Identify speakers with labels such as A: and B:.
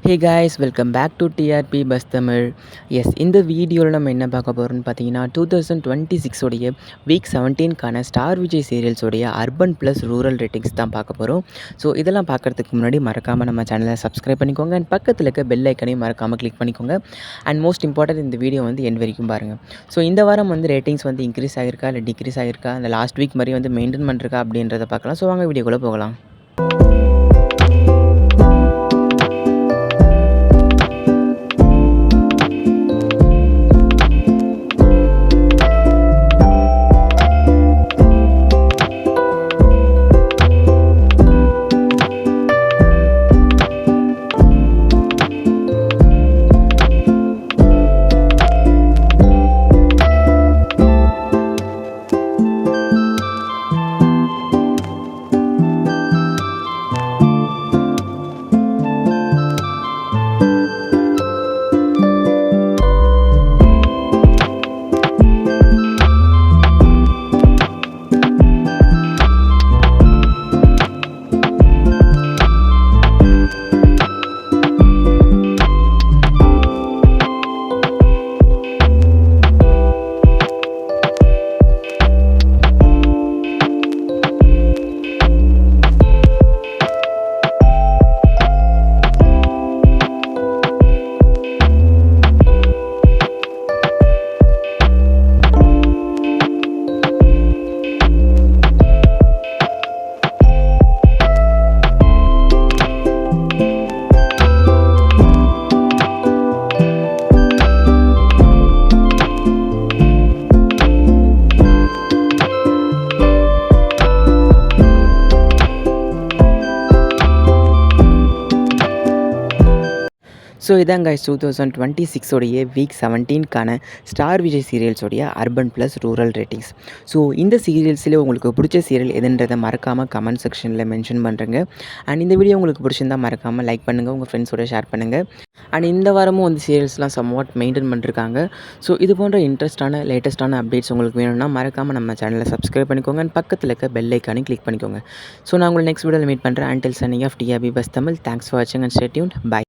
A: Hey guys welcome back to TRP bus Tamil. Yes, இந்த வீடியோவில் நம்ம என்ன பார்க்க போகிறோம்னு பார்த்தீங்கன்னா 2026 உடைய வீக் 17க்கான ஸ்டார் விஜய் சீரியல்ஸோடைய அர்பன் ப்ளஸ் ரூரல் ரேட்டிங்ஸ் தான் பார்க்க போகிறோம். ஸோ இதெல்லாம் பார்க்குறதுக்கு முன்னாடி மறக்காமல் நம்ம சேனலை சப்ஸ்கிரைப் பண்ணிக்கோங்க அண்ட் பக்கத்தில் இருக்க பெல் ஐக்கனையும் மறக்காமல் கிளிக் பண்ணிக்கோங்க. அண்ட் மோஸ்ட் இம்பார்ட்டன்ட், இந்த வீடியோ வந்து எண்ட் வரைக்கும் பாருங்கள். ஸோ இந்த வாரம் வந்து ரேட்டிங்ஸ் வந்து இன்க்ரீஸ் ஆகிருக்கா இல்லை டிக்ரீஸ் ஆகிருக்கா, அந்த லாஸ்ட் வீக் மாதிரி வந்து மெயின்டைன் பண்ணிருக்கா அப்படின்றத பார்க்கலாம். ஸோ வாங்க வீடியோக்குள்ளே போகலாம். ஸோ இதான் guys 2026 உடைய வீக் 17க்கான ஸ்டார் விஜய் சீரியல்ஸோடைய urban plus rural ratings. So இந்த சீரியல்ஸில் உங்களுக்கு பிடிச்ச சீரியல் எதுன்றதை மறக்காமல் கமெண்ட் செக்ஷனில் மென்ஷன் பண்ணுறேங்க. அண்ட் இந்த வீடியோ உங்களுக்கு பிடிச்சிருந்தால் மறக்காமல் லைக் பண்ணுங்கள், உங்கள் ஃப்ரெண்ட்ஸோட ஷேர் பண்ணுங்கள். அண்ட் இந்த வாரமும் வந்து சீரியல்ஸ்லாம் சம்வாட் மெயின்டைன் பண்ணிருக்காங்க. ஸோ இது போன்ற இன்ட்ரெஸ்ட்டான லேட்டஸ்ட்டான அப்டேட்ஸ் உங்களுக்கு வேணும்னா மறக்காமல் நம்ம சேனலை சப்ஸ்கிரைப் பண்ணிக்கோங்க அண்ட் பக்கத்தில் இருக்க பெல் ஐக்கானே கிளிக் பண்ணிக்கோங்க. ஸோ நான் உங்களை நெக்ஸ்ட் வீடியோவில் மீட் பண்ணுறேன். Until signing off TRP bus Tamil. Thanks for வாட்சிங் அண்ட் ஸ்டே டியூன்ட். பை.